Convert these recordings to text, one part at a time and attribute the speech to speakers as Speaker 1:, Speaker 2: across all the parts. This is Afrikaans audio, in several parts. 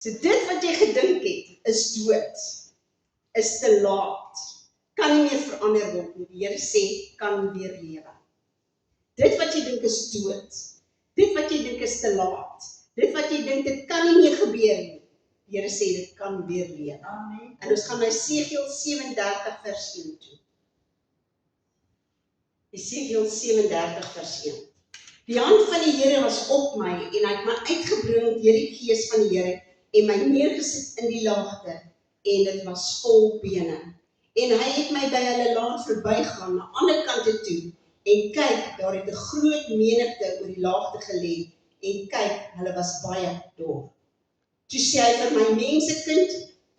Speaker 1: So dit wat jy gedink het, is dood, is te laat, kan nie meer verander word nie. Die Here sê, kan weer lewe. Dit wat jy dink is dood, dit wat jy dink is te laat, dit wat jy dink dit kan nie meer gebeur nie. Die Here sê, dit kan weer lewe. Amen. En ons gaan na Esegiel 37 vers 1 toe. Esegiel 37 vers 1. Die hand van die Here was op my, en hy het my uitgebring deur die Gees van die Here, en my neergesit in die laagte, en dit was vol bene. En hy het my by hulle laat verbygaan, na ander kante toe, en kyk, daar het 'n groot menigte oor die laagte gelê, en kyk, hulle was baie dor. Toe sê hy vir my, mensekind,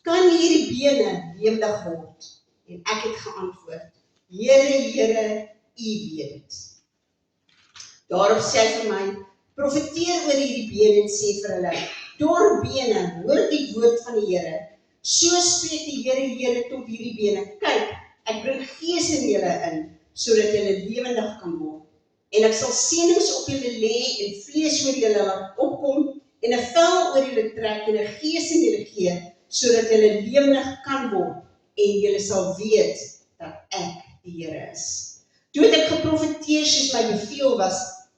Speaker 1: kan hierdie bene lewendig word? En ek het geantwoord, Here, Here, U weet dit. Daarop sê hy vir my, profeteer oor hierdie bene en sê vir hulle, dor bene, hoor die woord van die Here. So spreek die Here, Here tot hierdie bene, kyk, ek bring gees in julle in, sodat julle lewendig kan word. En ek sal seënings op julle lê en vlees oor julle laat opkom, en 'n vel oor julle trek en 'n gees in julle gee, sodat julle lewendig kan word, en julle sal weet dat ek die Here is. Toe het ek geprofeteer soos my beveel was,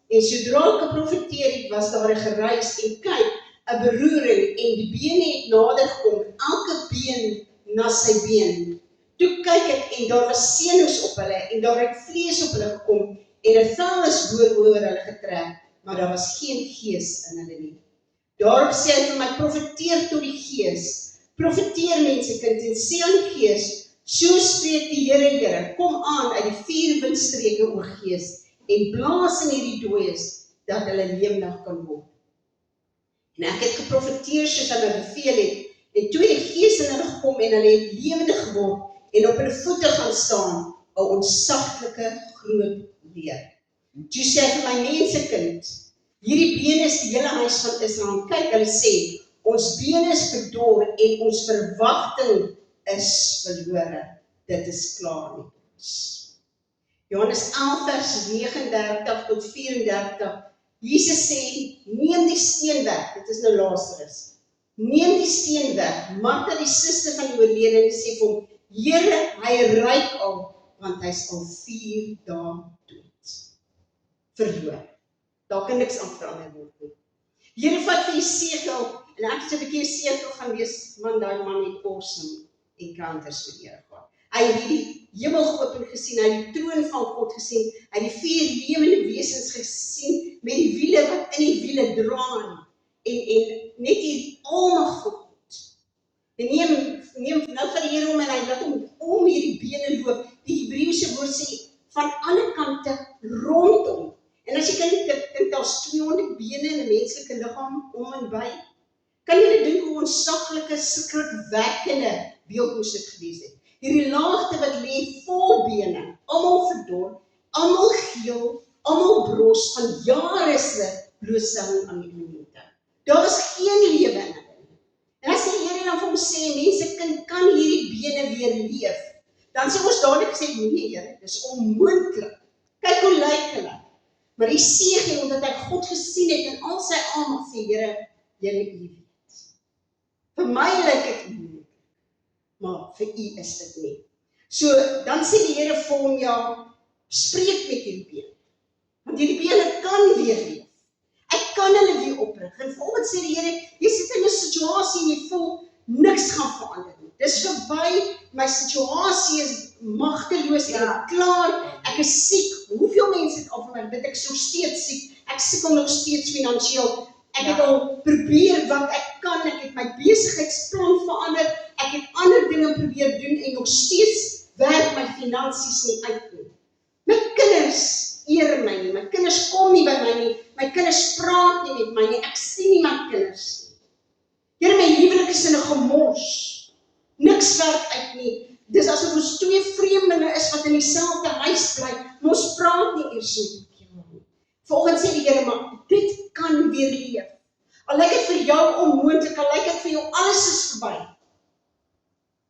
Speaker 1: en sodra ek geprofeteer het, was daar 'n geruis, en kyk, 'n beroering, en die bene het nader gekom, elke been na sy been. Toe kyk ek, en daar was senu's op hulle, en daar het vlees op hulle gekom, en 'n vel is oor hulle getrek, maar daar was geen gees in hulle nie. Daarop sê hy vir my, profeteer tot die gees, profeteer mensekind, en sê aan die gees, so spreek die Here, Here, kom aan uit die 4 windstreke, o gees, en blaas in hierdie dooies, dat hulle lewendig kan word. En ek het geprofeteer soos hy my beveel het, en toe die gees in hulle gekom, en hulle het lewendig geword, en op hulle voete gaan staan, 'n onsaglike groot weer. Toe sê hy vir my, mensekind, hierdie bene is die hele huis van Israel. Kyk, hulle sê, ons bene is verdor en ons verwagting is verlore. Dit is klaar met ons. Johannes 11 vers 39 tot 34. Jesus sê, neem die steen weg. Dit is nou Lazarus. Neem die steen weg. Martha, die suster van die oorledene, sê vir hom, Here, hy ruik al, want hy's al 4 dae dood. Verloor. Daar kan niks aan verander word nie. Here vat vir Esegiel, en ek het 'n bietjie Esegiel gaan lees, man, daai man het awesome encounters met die Here gehad. Hy het die hemel geopen gesien, hy het die troon van God gesien, hy het die 4 lewende wesens gesien, met die wiele wat in die wiele draai, en net die almag van God. En neem nou van die Here om, en hy laat hom om hierdie bene loop, die Hebreëse woord sê, van alle kante rondom. En as jy kan dink, daar's 200 bene in 'n menslike liggaam om en by. Kan jy dink hoe onsaglike, skrikwekkende beeld moes dit gewees het? Hierdie laagte wat lê vol bene, almal verdor, almal geel, almal bros, van jare se blootstelling aan die elemente. Daar was geen lewe in hulle. En as die Here dan vir hom sê, mensekind, kan hierdie bene weer leef? Dan sê ons dadelik gesê, nee Here, dis onmoontlik. Kyk hoe lyk hulle. Maar Esegiel, omdat hy God gesien het en al sy almag sê, Here, Here, U weet. Vir my lyk dit moeilik, maar vir U is dit nie. So, dan sê die Here vir hom, ja, spreek met hierdie bene. Want hierdie bene kan weer leef. Ek kan hulle weer oprig. En volgens sê die Here, jy sit in 'n situasie en jy voel, niks gaan verander nie. Dis verby, my situasie is magteloos en klaar, ek is siek. Hoeveel mense het al van my, weet ek so steeds siek, ek sukkel nog steeds finansiëel, ek het al probeer wat ek kan, ek het my besigheidsplan verander, ek het ander dinge probeer doen en nog steeds werk my finansies nie uit nie. My kinders eer my nie, my kinders kom nie by my nie, my kinders praat nie met my nie, ek sien nie my kinders nie. Here, my huwelik is in 'n gemors, niks werk uit nie, dis asof ons 2 vreemdelinge is wat in dieselfde huis bly, maar ons praat nie eers met mekaar nie. Volgens sê die Here, maar dit kan weer leef. Al lyk dit vir jou onmoontlik, al lyk dit vir jou alles is verby.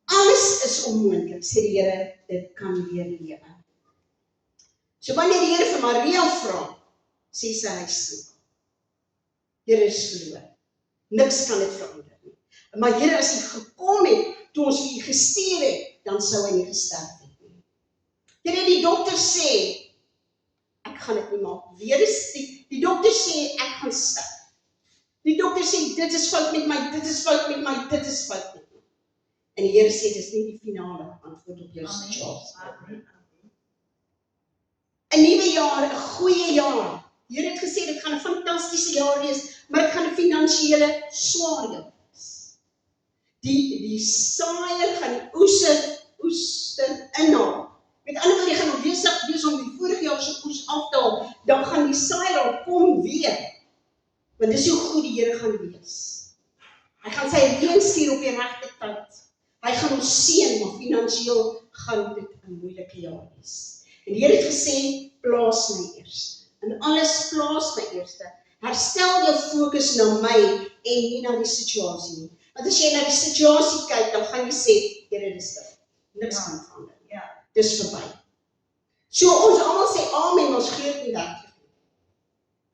Speaker 1: Alles is onmoontlik, sê die Here, dit kan weer lewe. So wanneer die Here vir Maria vra, sê sy hy soek. Here is verloor. Niks kan dit verander nie. Maar Here, as U gekom het, toe ons vir U gestuur het, dan sou hy nie gesterf het nie. Here, die dokter sê, ek gaan dit nie maak. Weer is die dokter sê, ek gaan sterf. Die dokter sê, dit is fout met my, dit is fout met my, dit is fout met my. En die Here sê, dit is nie die finale antwoord op jou situasie. 'n nuwe jaar, 'n goeie jaar. Die Here het gesê, dit gaan 'n fantastiese jaar wees, maar dit gaan 'n finansiële swaar jaar wees. Die saaier gaan die oester inhaal. Met ander woorde, jy gaan nog besig wees om die vorige jaar se oes af te haal, dan gaan die saaier al kom weer. Want dis hoe goed die Here gaan wees. Hy gaan sy reën stuur op die regte tyd. Hy gaan ons seën, maar finansiëel gaan dit 'n moeilike jaar wees. En die Here het gesê, plaas my eers. En alles plaas my eerste. Herstel jou fokus na my en nie na die situasie nie. Want as jy na die situasie kyk, dan gaan jy sê, Here, dis dit. Niks gaan verander. Dis verby. So ons almal sê amen, ons glo dit nie werklik nie.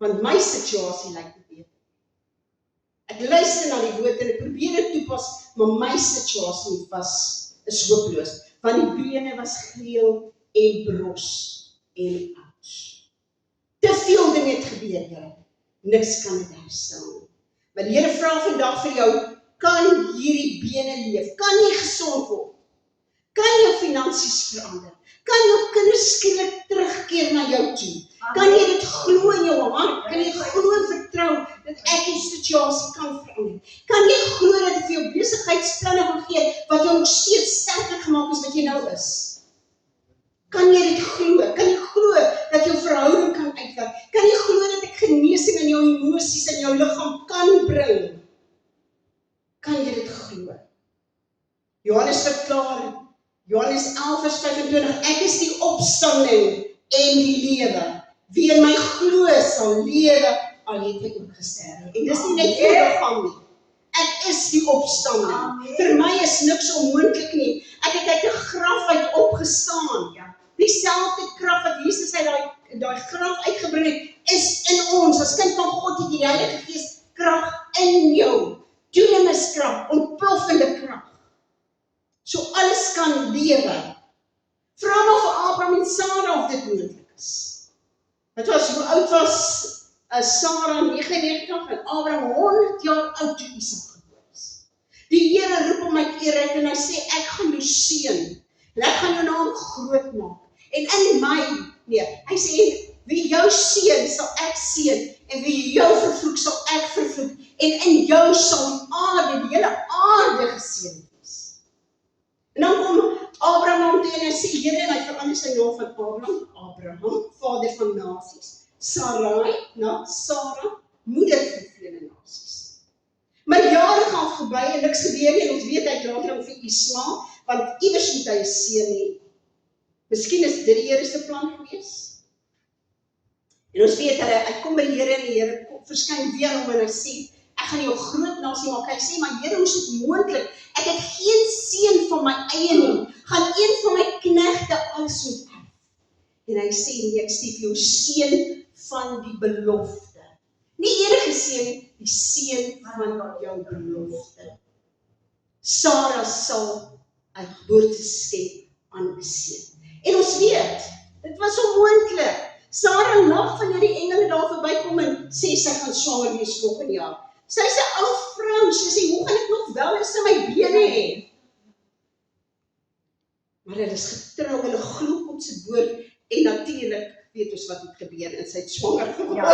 Speaker 1: Want my situasie lyk nie beter. Ek luister na die woord en ek probeer dit toepas, maar my situasie is hopeloos. Want die bene was geel en bros en oud. Te veel dinge het gebeur, Here. Niks kan dit herstel nie. Maar die Here vra vandag vir jou, kan hierdie bene leef? Kan jy gesond word? Kan jou finansies verander? Kan jou kinders skielik terugkeer na jou toe? Kan jy dit glo in jou hart? Kan jy glo en vertrou dat ek die situasie kan verander? Kan jy glo dat dit vir jou besigheidsplanne gaan gee wat jou nog steeds sterker gemaak is wat jy nou is? Kan jy dit glo? Kan jy glo dat jou verhouding kan uitwerk? Kan jy glo dat ek genesing in jou emosies en jou liggaam kan bring? Kan jy dit glo? Johannes verklaar, Johannes 11:25, ek is die opstanding en die lewe. Wie in my glo sal lewe, al het hy ook gesterf. En dis nie net vir liggaam nie. Ek is die opstanding. Vir my is niks onmoontlik nie. Ek het uit 'n graf uit opgestaan. Dieselfde krag wat Jesus uit daai graf uitgebring het, is in ons. As kind van God het die Heilige Gees krag in jou. Dynamiskrag, ontploffende krag. So alles kan lewe. Vra maar vir Abraham en Sarah of dit moontlik is. Hoe oud was Sarah 99 en Abraham 100 jaar oud toe Isak gebore is. Die Here roep hom uit uit en hy sê, ek gaan jou seën. En ek gaan jou naam groot maak. En in my, hy sê, wie jou seën sal ek seën. En wie jou vervloek sal ek vervloek. En in jou sal die hele aarde geseën wees. En dan kom Abraham toe en hy sê, Here, en hy verander sy naam van Abraham, vader van nasies. Sarai, Sarah, moeder van vele nasies. Maar jare gaan verby en niks gebeur nie, en ons weet hy later om vir Ismael, want iewers moet hy 'n seun hê. Miskien is dit die Here se plan gewees. En ons weet hy kom by die Here en die Here verskyn weer aan hom en hy sê, ek gaan jou groot nasie maak. Hy sê, maar Here, hoe is dit moontlik? Ek het geen seun van my eie nie. Gaan een van my knegte alles moet erf. En hy sê, nee, ek sê vir jou seun van die belofte. Nie enige seun, die seun van jou belofte. Sarah sal 'n geboorteskenk aan 'n seun. En ons weet, dit was onmoontlik. Sarah lag wanneer die engele daar verbykom en sê sy gaan swanger wees volgende jaar. Sy is 'n ou vrou, sy sê, hoe gaan ek nog wel eens in my bene hê? Maar hulle is getrou, hulle glo God se woord en natuurlik weet ons wat het gebeur en sy het swanger geword.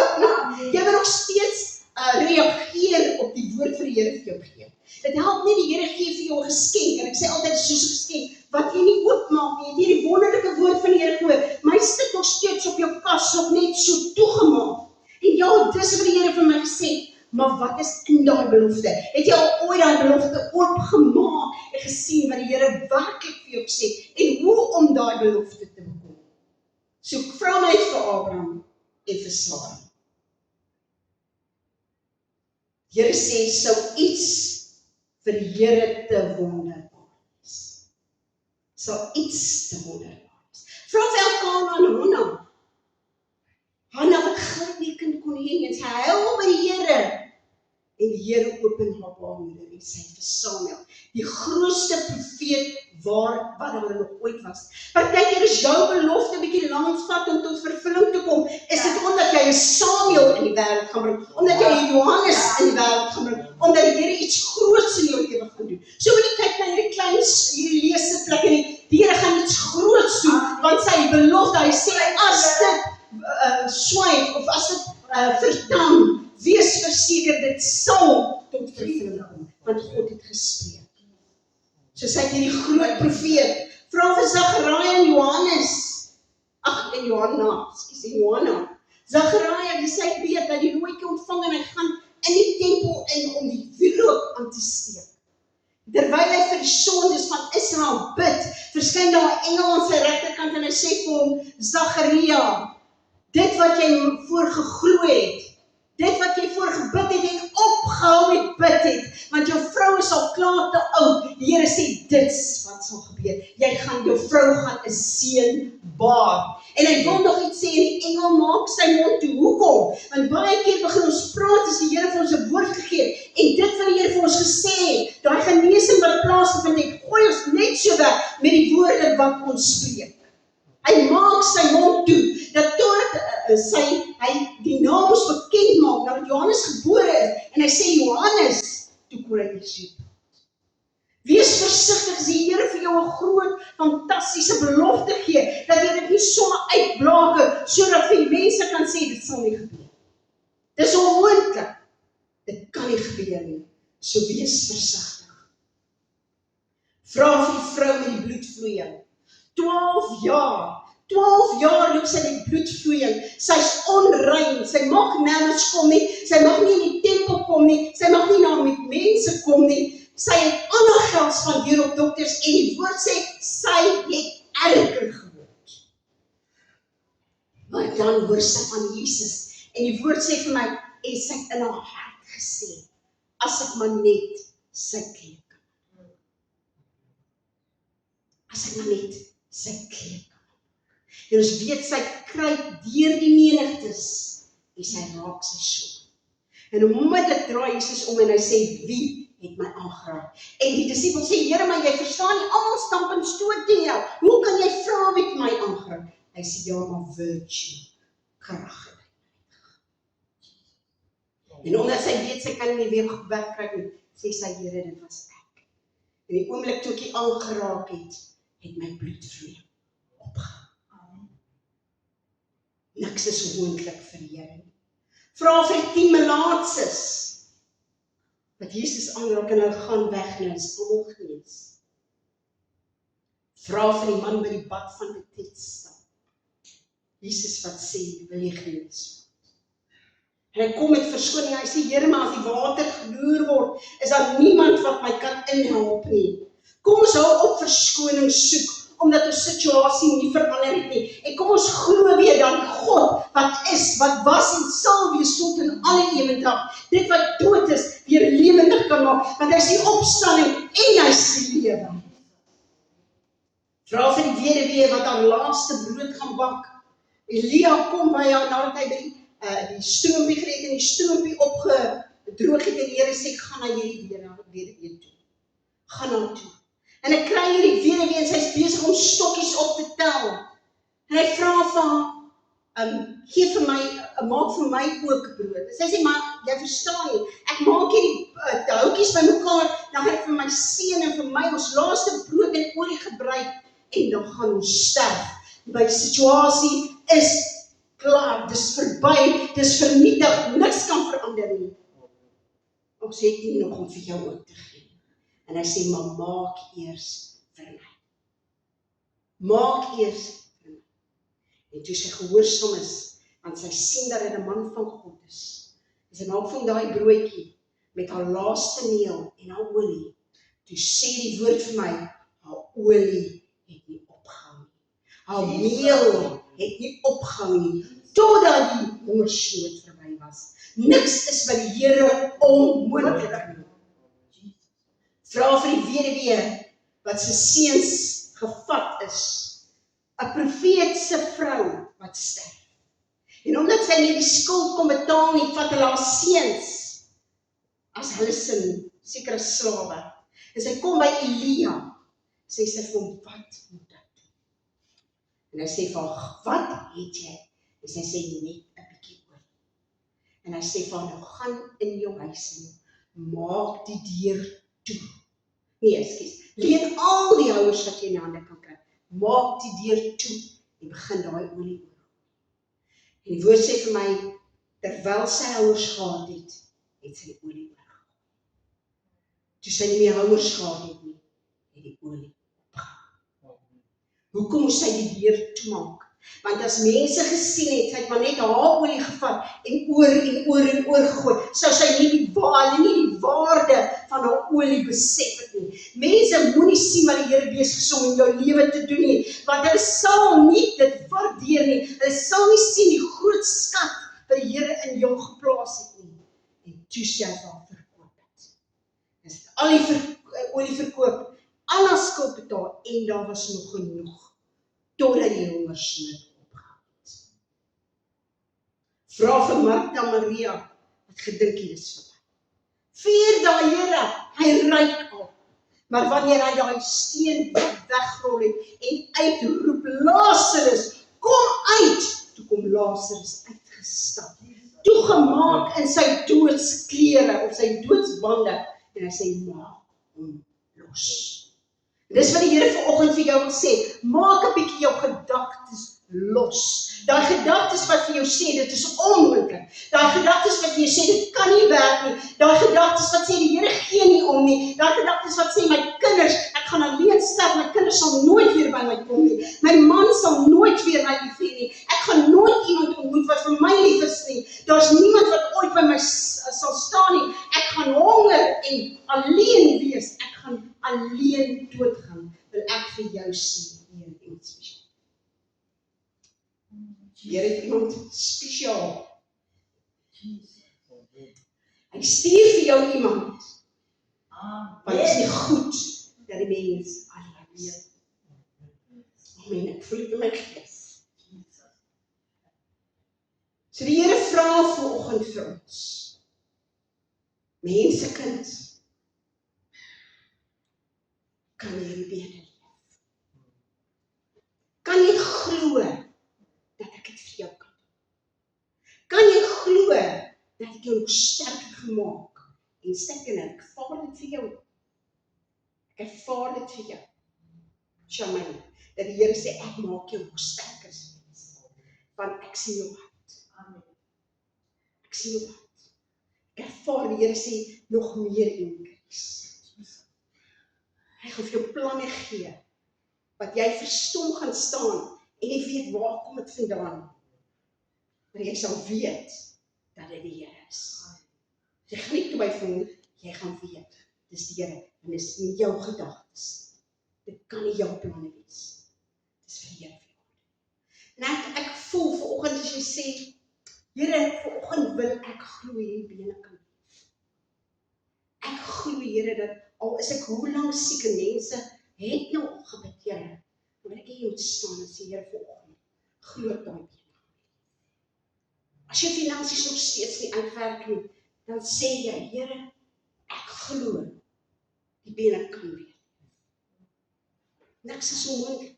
Speaker 1: Jy moet nog steeds reageer op die woord vir die Here vir jou gee. Dit help nie die Here gee vir jou 'n geskenk en ek sê altyd soos 'n geskenk wat jy nie oopmaak nie. Jy het hierdie wonderlike woord van die Here gehoor. My sit nog steeds op jou kas nog net so toegemaak. En ja, dis wat die Here vir my gesê. Maar wat is in daai belofte? Het jy al ooit daai belofte oopgemaak en gesien wat die Here werklik vir jou sê en hoe om daai belofte te bekom? So vra my vir Abraham en vir Sarah. Die Here sê, sou iets vir die Here te wonderbaar is. Sal iets te wonderbaar is. Vra vir Elkana en Hannah. Hannah wat glad nie kind kon hê en sy huil by die Here. En die Here open haar baarmoeder en sê vir Samuel, die grootste profeet wat daar nog ooit was. Partykeer is jou belofte bietjie lank vat om tot vervulling te kom, is dit omdat jy 'n Samuel in die wêreld gaan bring, omdat jy 'n Johannes in die wêreld gaan bring, omdat die Here iets groots in jou lewe gaan doen. So moet jy kyk na hierdie leesplek en die Here gaan iets groots doen, want sy belofte, hy sê, as dit swyk, of as dit verdam, wees verseker, dit sal tot vervulling kom, want God het gespreek. So sy het hierdie groot profeet, vra vir Zachariah en Johannes, en Johanna, Zachariah, die sy weet, dat die rooitjie ontvang en hy gaan in die tempel in om die wierook aan te steek. Terwyl hy vir die sondes van Israel bid, verskyn daar 'n engel aan sy regterkant en hy sê vir hom, Zachariah, dit wat jy voor geglo het, dit wat jy voor gebid het en opgehou het bid het, want jou vrou is al klaar te oud. Die Here sê, dit wat sal gebeur. Jou vrou gaan 'n seun baar. En hy wil nog iets sê, en die engel maak sy mond toe. Hoekom? Want baie keer begin ons praat as die Here vir ons 'n woord gegee het, en dit wat die Here vir ons gesê het, daai genesing wat plaasgevind het, gooi ons net so weg met die woorde wat ons spreek. Hy maak sy mond toe, dat totdat hy die naam ons bekend maak, nadat Johannes gebore is, en hy sê Johannes, toe kon hy iets sê. Wees versigtig as die Here vir jou 'n groot, fantastiese belofte gee, dat jy dit nie sommer uitblake, sodat vir die mense kan sê, dit sal nie gebeur. Dis onmoontlik. Dit kan nie gebeur nie. So wees versigtig. Vra vir die vrou met die bloedvloeiing. 12 jaar loop sy met bloedvloeiing. Sy's onrein, sy mag nergens kom nie, sy mag nie in die tempel kom nie, sy mag nie na met mense kom nie. Sy het ander geld spandeer op dokters en die woord sê, sy het erger geword. Maar dan hoor sy van Jesus en die woord sê vir my, en sy het in haar hart gesê, as ek maar net sy kleed kan. As ek maar net sy kleed kan. En ons weet sy kruip deur die menigtes en sy raak sy so. En onmiddellik draai Jesus om en hy sê, wie het my aangeraak? En die disipels sê, Here, maar jy verstaan nie, almal stamp en stoot teen jou. Hoe kan jy vra wie het my aangeraak? Hy sê, ja, maar virtue, krag het my. En omdat sy weet, sy kan nie weer wegkry nie, sê sy, Here, dit was ek. En die oomblik toe ek jy aangeraak het my bloedvloeiing opgehou. Niks is onmoontlik vir die Here. Vra vir die 10 melaatses, wat Jesus aanraak en hulle gaan weg nou, is almal genees. Vra vir die man by die bad van Bethesda. Jesus wat sê, wil jy genees? En hy kom met verskoning, hy sê, Here, maar as die water gloer word, is daar niemand wat my kan inhelp nie. Kom ons hou op verskoning soek, omdat ons situasie nie verander het nie. En kom ons glo weer dan God, wat is, wat was en sal wees tot in alle ewigheid. Dit wat dood is, weer lewendig kan maak, want hy is die opstanding en hy is die lewe. Vra vir die weduwee wat haar laaste brood gaan bak. Elia kom by haar nadat hy by die stroompie gereed en die stroompie opgedroog het en die Here sê, gaan na hierdie weduwee toe. Gaan na toe. En ek kry hierdie weduwee en sy is besig om stokkies op te tel. En hy vra vir haar, maak vir my ook brood. En sy sê, maar jy verstaan nie, ek maak hierdie houtjies by mekaar, dan gaan ek vir my seun en vir my ons laaste brood en olie gebruik, en dan gaan ons sterf. My situasie is klaar, dis verby, dis vernietig, niks kan verander nie. Ons het nie nog om vir jou ook te gee. En hy sê, maar maak eers vir my. Maak eers vir my. En toe sy gehoorsaam is, want sy sien dat hy 'n man van God is. En sy maak van daai broodjie met haar laaste meel en haar olie. Toe sê die woord vir my, haar olie het nie opgehou nie. Haar meel het nie opgehou nie, totdat die hongersnood verby was. Niks is by die Here onmoontlik nie. Vra vir die weduwee wat sy seuns gevat is, 'n profeetse vrou wat sterf. En omdat sy nie die skuld kon betaal nie, vat hulle haar seuns as hulle sin, sekere slawe. En sy kom by Elia, sê sy vir hom, wat moet ek doen? En hy sê vir haar, wat het jy? En sy sê, net 'n bietjie olie. En hy sê vir haar, nou gaan in jou huis in, maak die deur toe. Nee, ekskuus, leen al die houers wat jy in die hande kan kry, maak die deur toe, en begin daai olie oor. En die woord sê vir my, terwyl sy houers gehad het, het sy die olie oorgehaal. Toe sy nie meer houers gehad het nie, het die olie opgehaal. Hoekom moes sy die deur toemaak? Want as mense gesien het, sy het maar net haar olie gevat en oor gegooi, sou sy nie die waarde van haar olie besef het nie. Mense moenie sien wat die Here besig is om in jou lewe te doen nie, want hulle sal nie dit waardeer nie. Hulle sal nie sien die groot skat wat die Here in jou geplaas het nie. En toe sy haar verkoop het. As dit al die olie verkoop, al haar skuld betaal en daar was nog genoeg. Totdat die hongersnood opgehou het. Vra vir Martha Maria, wat gedink hier is verby. Vier daai Here, hy ryk al. Maar wanneer hy daai steen wegrol het en uitroep, Lazarus, kom uit! Toe kom Lazarus uitgestap. Toegemaak in sy doodsklere, of sy doodsbande, en hy sê, maak hom los. Dis wat die Here vanoggend vir jou wil sê, maak 'n bietjie jou gedagtes los. Daai gedagtes wat vir jou sê, dit is onmoontlik. Daai gedagtes wat vir jou sê, dit kan nie werk nie. Daai gedagtes wat sê, die Here gee nie om nie. Daai gedagtes wat sê, my kinders, ek gaan alleen sterf, my kinders sal nooit weer by my kom nie. My man sal nooit weer my lief hê nie. Ek gaan nooit iemand ontmoet wat vir my lief is nie. Daar's niemand wat ooit by my sal staan nie. Ek gaan honger en alleen wees. Ek gaan alleen doodgaan, wil ek vir jou sê, hier iemand spesiaal. Hier het iemand spesiaal. Hy stuur vir jou iemand, want het is nie goed dat die mens alleen is. Amen, ek voel dit in my gees. So die Here vra vanoggend vir ons, mensekind, kan jy die bene leef? Kan jy glo dat ek dit vir jou kan doen? Kan jy glo dat ek jou nog sterker gemaak en sterker, ek ervaar dit vir jou. Ek ervaar dit vir jou. Shaman, dat die Here sê, ek maak jou nog sterker, want ek sien jou hart. Ek sien jou hart. Ek ervaar die Here sê, nog meer increase. Hy gaan vir jou planne gee, wat jy verstom gaan staan, en jy weet waar kom dit vandaan. Maar jy sal weet, dat dit die Here is. Jy gaan nie twyfel, jy gaan weet, dis die Here, en dis nie jou gedagtes. Dit kan nie jou planne wees. Dis vir die Here vir jou. En ek voel vanoggend as jy sê, Here, vanoggend wil ek glo hierdie bene kan leef. Ek glo, Here, dat al is ek hoe lang siek en mense het nou al gebid, Here, maar ek hier moet staan en sê, Here, vanoggend, glo ek daai bene. As jou finansies nog steeds nie uitwerk nie, dan sê jy, Here, ek glo, die bene kan weer. Niks is onmoontlik.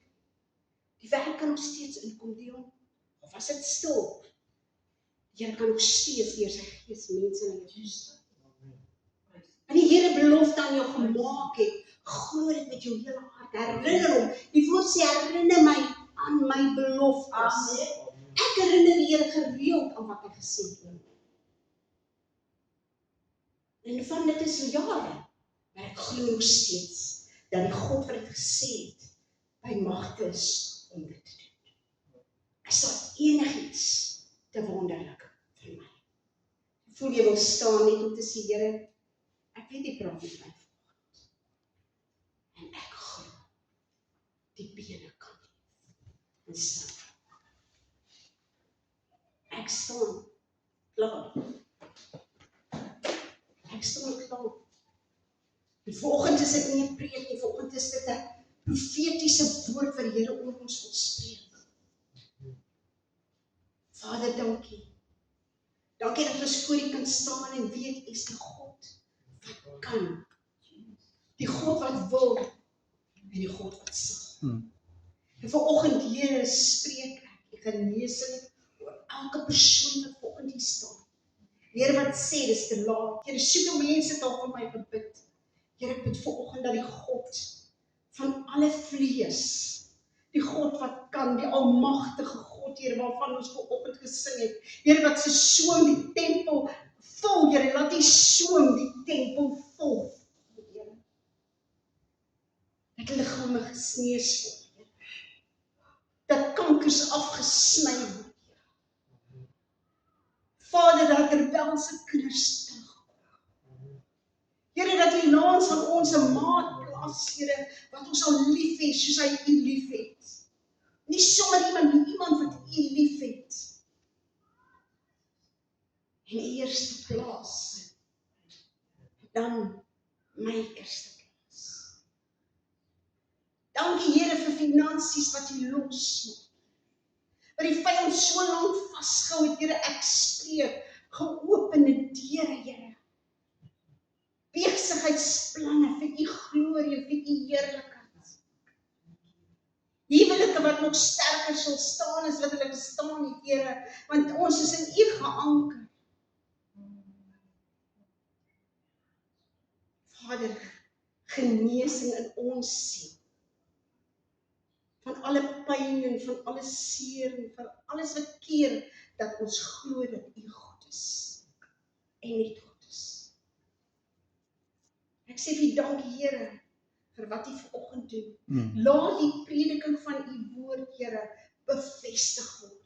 Speaker 1: Die werk kan nog steeds inkom, Dion, of as dit stil, die Here kan nog steeds deur sy gees mense na jou stuur. En die Here belofte aan jou gemaak het, glo dit met jou hele hart, herinner hom, die woord sê, herinner my aan my beloftes. Ek herinner die Here gereeld aan wat hy gesê het. En van dit is jare, maar ek glo nog steeds, dat die God wat het gesê het, by magte is om dit te doen. Is daar enigiets te wonderlik vir my? Voel jy wil staan net om te sê, Here, ek weet die praat met my vanoggend. En ek glo, die bene kan leef. En staan. Ek staan klaar. Ek staan klaar. En vanoggend is dit nie 'n preek nie, vanoggend is dit 'n profetiese woord wat die Here oor ons wil spreek. Vader, dankie. Dankie dat ons voor U kan staan en weet U is die God wat kan, die God wat wil, en die God wat sal. En vanoggend, Here, spreek ek genesing oor elke persoon wat vanoggend hier staan. Here, wat sê, dis te laat. Here, soveel mense het al vir my gebid. Here, ek bid vanoggend dat die God van alle vlees, die God wat kan, die almagtige God, Here, waarvan ons vanoggend gesing het. Here, wat se soem die tempel vol, Here, laat die soem die tempel vol. Here, dat liggame gesnees word. Dat kankers afgesny word. Vader, dat rebelse kinders terugkom. Here, dat U na ons aan ons 'n maat plaas, Here, wat ons al lief het, soos hy U lief het. Nie sommer iemand wat U lief het. En die eerste plaas, dan my eerste plaas. Dankie, Here, vir finansies wat U losmaak. Wat die vyand so lank vasgehou het, Here, ek spreek geopende deure, Here. Besigheidsplanne vir U glorie, vir U heerlikheid. Huwelike wat nog sterker sal staan as wat hulle gestaan het, Here, want ons is in U geanker. Vader, genesing in ons siel. Van alle pyn en van alle seer en van alles wat keer dat ons glo dat U God is en net God is. Ek sê vir U dankie, Here, vir wat U vanoggend doen. Laat die prediking van U woord, Here, bevestig word.